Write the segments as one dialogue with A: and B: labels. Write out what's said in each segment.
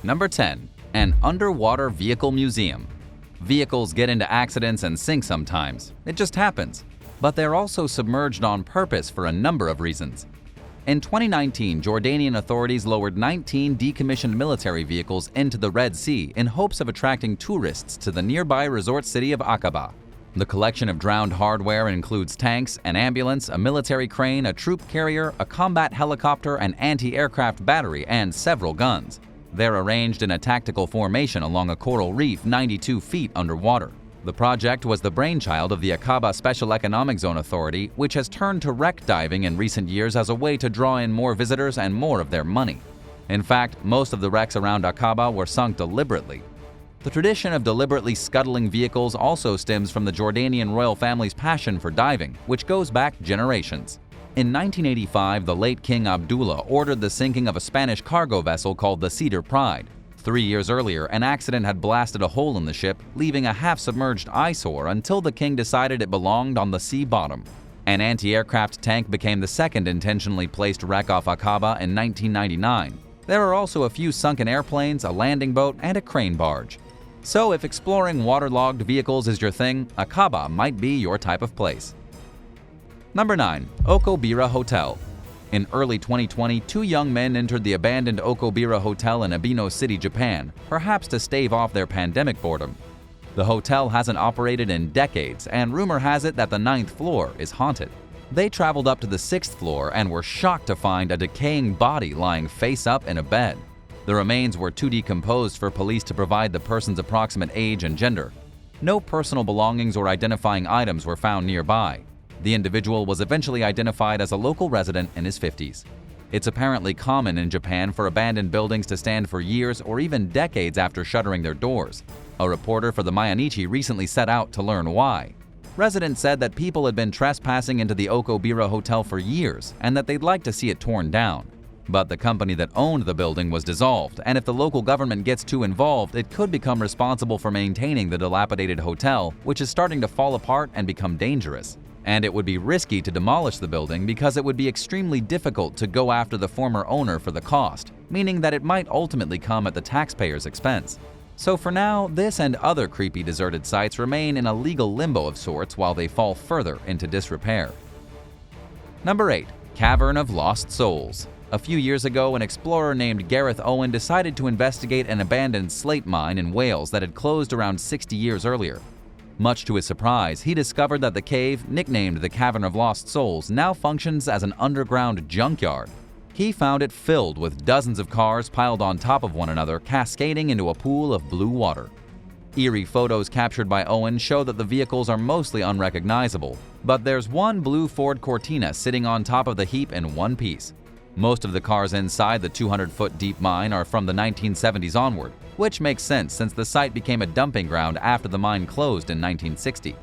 A: Number 10. An underwater vehicle museum. Vehicles get into accidents and sink sometimes. It just happens. But they're also submerged on purpose for a number of reasons. In 2019, Jordanian authorities lowered 19 decommissioned military vehicles into the Red Sea in hopes of attracting tourists to the nearby resort city of Aqaba. The collection of drowned hardware includes tanks, an ambulance, a military crane, a troop carrier, a combat helicopter, an anti-aircraft battery, and several guns. They're arranged in a tactical formation along a coral reef 92 feet underwater. The project was the brainchild of the Aqaba Special Economic Zone Authority, which has turned to wreck diving in recent years as a way to draw in more visitors and more of their money. In fact, most of the wrecks around Aqaba were sunk deliberately. The tradition of deliberately scuttling vehicles also stems from the Jordanian royal family's passion for diving, which goes back generations. In 1985, the late King Abdullah ordered the sinking of a Spanish cargo vessel called the Cedar Pride. 3 years earlier, an accident had blasted a hole in the ship, leaving a half-submerged eyesore until the king decided it belonged on the sea bottom. An anti-aircraft tank became the second intentionally placed wreck off Aqaba in 1999. There are also a few sunken airplanes, a landing boat, and a crane barge. So if exploring waterlogged vehicles is your thing, Aqaba might be your type of place. Number 9. Okobira Hotel. In early 2020, 2 young men entered the abandoned Okobira Hotel in Ebino City, Japan, perhaps to stave off their pandemic boredom. The hotel hasn't operated in decades, and rumor has it that the 9th floor is haunted. They traveled up to the 6th floor and were shocked to find a decaying body lying face up in a bed. The remains were too decomposed for police to provide the person's approximate age and gender. No personal belongings or identifying items were found nearby. The individual was eventually identified as a local resident in his 50s. It's apparently common in Japan for abandoned buildings to stand for years or even decades after shuttering their doors. A reporter for the Mainichi recently set out to learn why. Residents said that people had been trespassing into the Okobira Hotel for years and that they'd like to see it torn down. But the company that owned the building was dissolved, and if the local government gets too involved, it could become responsible for maintaining the dilapidated hotel, which is starting to fall apart and become dangerous. And it would be risky to demolish the building because it would be extremely difficult to go after the former owner for the cost, meaning that it might ultimately come at the taxpayer's expense. So for now, this and other creepy deserted sites remain in a legal limbo of sorts while they fall further into disrepair. Number 8. Cavern of Lost Souls. A few years ago, an explorer named Gareth Owen decided to investigate an abandoned slate mine in Wales that had closed around 60 years earlier. Much to his surprise, he discovered that the cave, nicknamed the Cavern of Lost Souls, now functions as an underground junkyard. He found it filled with dozens of cars piled on top of one another, cascading into a pool of blue water. Eerie photos captured by Owen show that the vehicles are mostly unrecognizable, but there's one blue Ford Cortina sitting on top of the heap in one piece. Most of the cars inside the 200-foot deep mine are from the 1970s onward, which makes sense since the site became a dumping ground after the mine closed in 1960.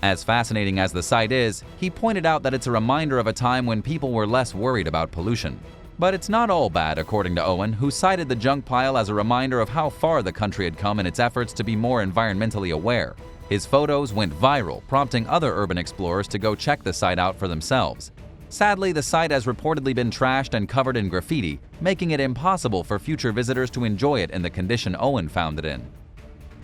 A: As fascinating as the site is, he pointed out that it's a reminder of a time when people were less worried about pollution. But it's not all bad, according to Owen, who cited the junk pile as a reminder of how far the country had come in its efforts to be more environmentally aware. His photos went viral, prompting other urban explorers to go check the site out for themselves. Sadly, the site has reportedly been trashed and covered in graffiti, making it impossible for future visitors to enjoy it in the condition Owen found it in.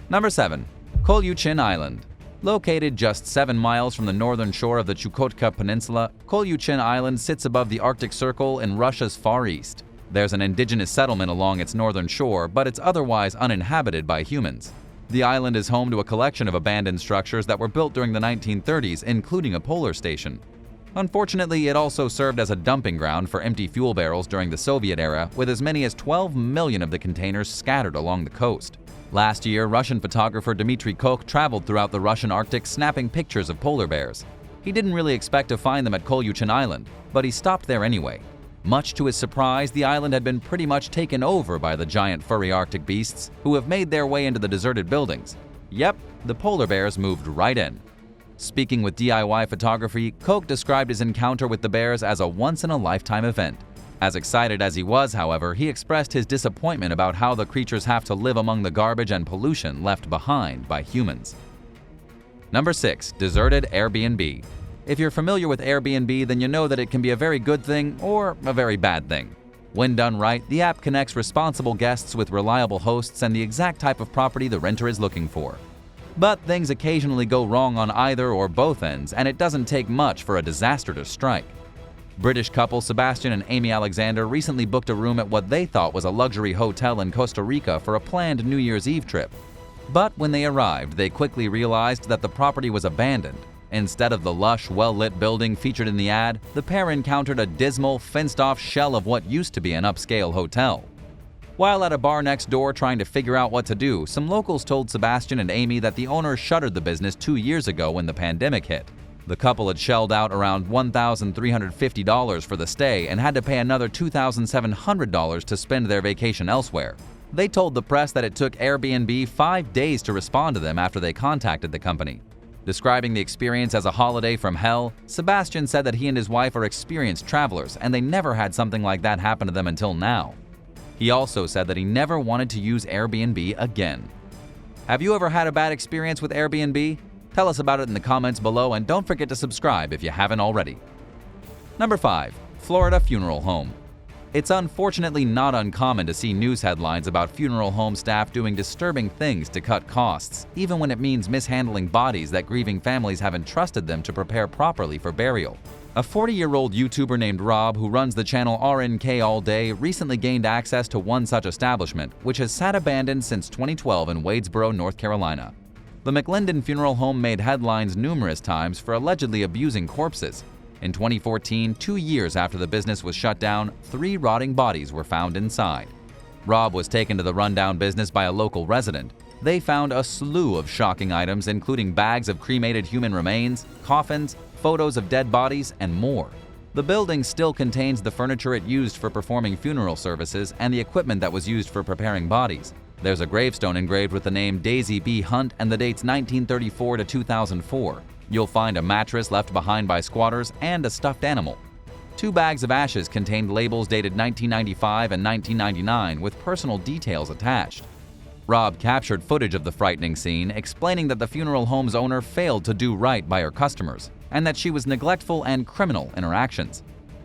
A: Number 7. Kolyuchin Island. Located just 7 miles from the northern shore of the Chukotka Peninsula, Kolyuchin Island sits above the Arctic Circle in Russia's far east. There's an indigenous settlement along its northern shore, but it's otherwise uninhabited by humans. The island is home to a collection of abandoned structures that were built during the 1930s, including a polar station. Unfortunately, it also served as a dumping ground for empty fuel barrels during the Soviet era, with as many as 12 million of the containers scattered along the coast. Last year, Russian photographer Dmitry Kok traveled throughout the Russian Arctic snapping pictures of polar bears. He didn't really expect to find them at Kolyuchin Island, but he stopped there anyway. Much to his surprise, the island had been pretty much taken over by the giant furry Arctic beasts, who have made their way into the deserted buildings. Yep, the polar bears moved right in. Speaking with DIY Photography, Koch described his encounter with the bears as a once-in-a-lifetime event. As excited as he was, however, he expressed his disappointment about how the creatures have to live among the garbage and pollution left behind by humans. Number 6. Deserted Airbnb. If you're familiar with Airbnb, then you know that it can be a very good thing or a very bad thing. When done right, the app connects responsible guests with reliable hosts and the exact type of property the renter is looking for. But things occasionally go wrong on either or both ends, and it doesn't take much for a disaster to strike. British couple Sebastian and Amy Alexander recently booked a room at what they thought was a luxury hotel in Costa Rica for a planned New Year's Eve trip. But when they arrived, they quickly realized that the property was abandoned. Instead of the lush, well-lit building featured in the ad, the pair encountered a dismal, fenced-off shell of what used to be an upscale hotel. While at a bar next door trying to figure out what to do, some locals told Sebastian and Amy that the owner shuttered the business 2 years ago when the pandemic hit. The couple had shelled out around $1,350 for the stay and had to pay another $2,700 to spend their vacation elsewhere. They told the press that it took Airbnb 5 days to respond to them after they contacted the company. Describing the experience as a holiday from hell, Sebastian said that he and his wife are experienced travelers and they never had something like that happen to them until now. He also said that he never wanted to use Airbnb again. Have you ever had a bad experience with Airbnb? Tell us about it in the comments below and don't forget to subscribe if you haven't already. Number 5. Florida Funeral Home. It's unfortunately not uncommon to see news headlines about funeral home staff doing disturbing things to cut costs, even when it means mishandling bodies that grieving families have entrusted them to prepare properly for burial. A 40-year-old YouTuber named Rob, who runs the channel RNK All Day, recently gained access to one such establishment, which has sat abandoned since 2012 in Wadesboro, North Carolina. The McLendon Funeral Home made headlines numerous times for allegedly abusing corpses. In 2014, 2 years after the business was shut down, 3 rotting bodies were found inside. Rob was taken to the rundown business by a local resident. They found a slew of shocking items, including bags of cremated human remains, coffins, photos of dead bodies, and more. The building still contains the furniture it used for performing funeral services and the equipment that was used for preparing bodies. There's a gravestone engraved with the name Daisy B. Hunt and the dates 1934 to 2004. You'll find a mattress left behind by squatters and a stuffed animal. 2 bags of ashes contained labels dated 1995 and 1999 with personal details attached. Rob captured footage of the frightening scene, explaining that the funeral home's owner failed to do right by her customers and that she was neglectful and criminal in her actions.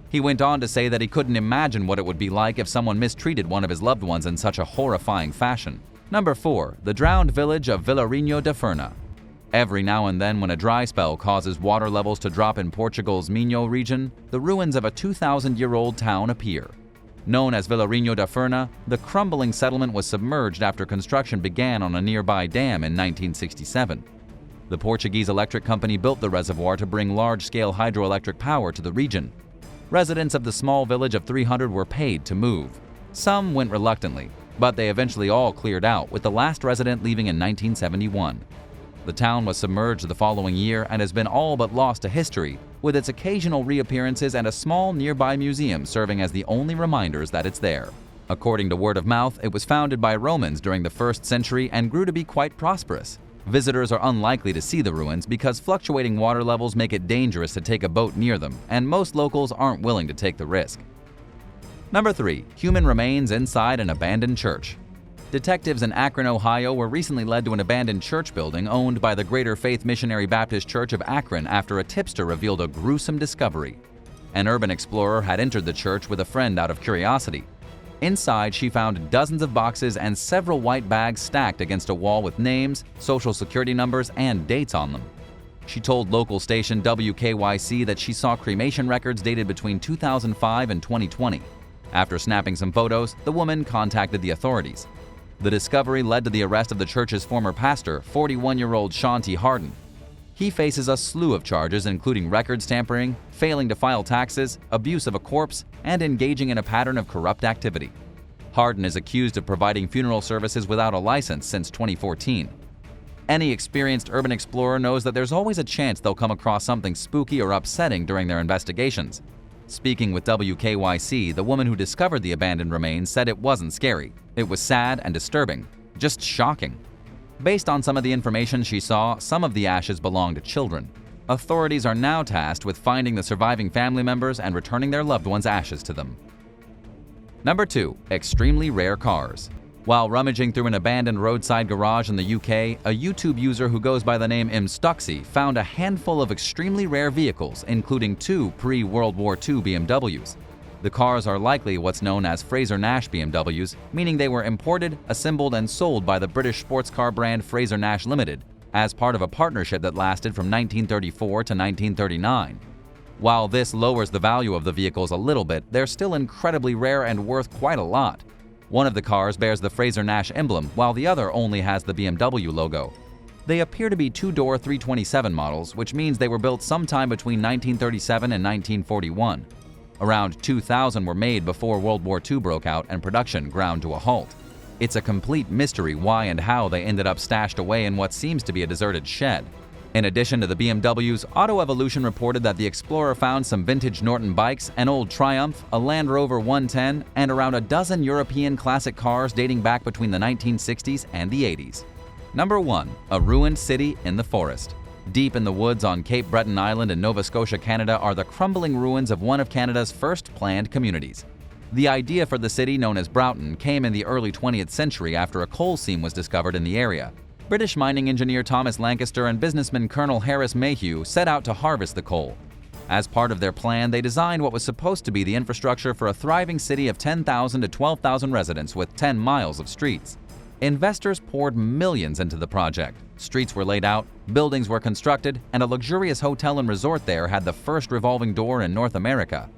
A: He went on to say that he couldn't imagine what it would be like if someone mistreated one of his loved ones in such a horrifying fashion. Number 4. The drowned village of Villarino de Ferna. Every now and then when a dry spell causes water levels to drop in Portugal's Minho region, the ruins of a 2,000-year-old town appear. Known as Villarino da Ferna, the crumbling settlement was submerged after construction began on a nearby dam in 1967. The Portuguese electric company built the reservoir to bring large-scale hydroelectric power to the region. Residents of the small village of 300 were paid to move. Some went reluctantly, but they eventually all cleared out, with the last resident leaving in 1971. The town was submerged the following year and has been all but lost to history, with its occasional reappearances and a small nearby museum serving as the only reminders that it's there. According to word of mouth, it was founded by Romans during the 1st century and grew to be quite prosperous. Visitors are unlikely to see the ruins because fluctuating water levels make it dangerous to take a boat near them, and most locals aren't willing to take the risk. Number 3. Human remains inside an abandoned church. Detectives in Akron, Ohio were recently led to an abandoned church building owned by the Greater Faith Missionary Baptist Church of Akron after a tipster revealed a gruesome discovery. An urban explorer had entered the church with a friend out of curiosity. Inside, she found dozens of boxes and several white bags stacked against a wall with names, social security numbers, and dates on them. She told local station WKYC that she saw cremation records dated between 2005 and 2020. After snapping some photos, the woman contacted the authorities. The discovery led to the arrest of the church's former pastor, 41-year-old Sean T. Harden. He faces a slew of charges including records tampering, failing to file taxes, abuse of a corpse, and engaging in a pattern of corrupt activity. Harden is accused of providing funeral services without a license since 2014. Any experienced urban explorer knows that there's always a chance they'll come across something spooky or upsetting during their investigations. Speaking with WKYC, the woman who discovered the abandoned remains said it wasn't scary. It was sad and disturbing, just shocking. Based on some of the information she saw, some of the ashes belonged to children. Authorities are now tasked with finding the surviving family members and returning their loved ones' ashes to them. Number 2. Extremely rare cars. While rummaging through an abandoned roadside garage in the UK, a YouTube user who goes by the name Imstuxy found a handful of extremely rare vehicles, including 2 pre-World War II BMWs. The cars are likely what's known as Fraser-Nash BMWs, meaning they were imported, assembled, and sold by the British sports car brand Fraser-Nash Limited as part of a partnership that lasted from 1934 to 1939. While this lowers the value of the vehicles a little bit, they're still incredibly rare and worth quite a lot. One of the cars bears the Fraser-Nash emblem, while the other only has the BMW logo. They appear to be two-door 327 models, which means they were built sometime between 1937 and 1941. Around 2,000 were made before World War II broke out and production ground to a halt. It's a complete mystery why and how they ended up stashed away in what seems to be a deserted shed. In addition to the BMWs, Auto Evolution reported that the Explorer found some vintage Norton bikes, an old Triumph, a Land Rover 110, and around a dozen European classic cars dating back between the 1960s and the 80s. Number 1. A ruined city in the forest. Deep in the woods on Cape Breton Island in Nova Scotia, Canada, are the crumbling ruins of one of Canada's first planned communities. The idea for the city, known as Broughton, came in the early 20th century after a coal seam was discovered in the area. British mining engineer Thomas Lancaster and businessman Colonel Harris Mayhew set out to harvest the coal. As part of their plan, they designed what was supposed to be the infrastructure for a thriving city of 10,000 to 12,000 residents with 10 miles of streets. Investors poured millions into the project. Streets were laid out, buildings were constructed, and a luxurious hotel and resort there had the first revolving door in North America.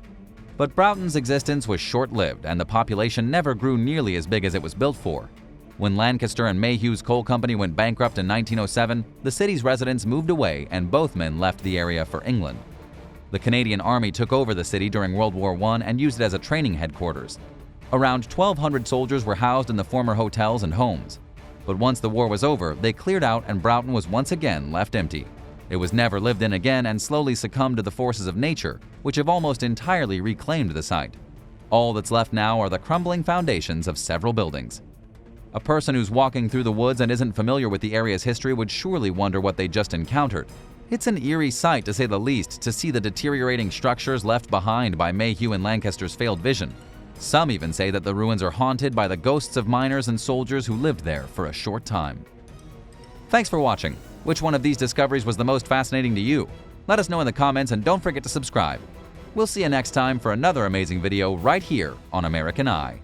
A: But Broughton's existence was short-lived, and the population never grew nearly as big as it was built for. When Lancaster and Mayhew's coal company went bankrupt in 1907, the city's residents moved away and both men left the area for England. The Canadian Army took over the city during World War I and used it as a training headquarters. Around 1,200 soldiers were housed in the former hotels and homes. But once the war was over, they cleared out and Broughton was once again left empty. It was never lived in again and slowly succumbed to the forces of nature, which have almost entirely reclaimed the site. All that's left now are the crumbling foundations of several buildings. A person who's walking through the woods and isn't familiar with the area's history would surely wonder what they just encountered. It's an eerie sight, to say the least, to see the deteriorating structures left behind by Mayhew and Lancaster's failed vision. Some even say that the ruins are haunted by the ghosts of miners and soldiers who lived there for a short time. Thanks for watching. Which one of these discoveries was the most fascinating to you? Let us know in the comments and don't forget to subscribe. We'll see you next time for another amazing video right here on American Eye.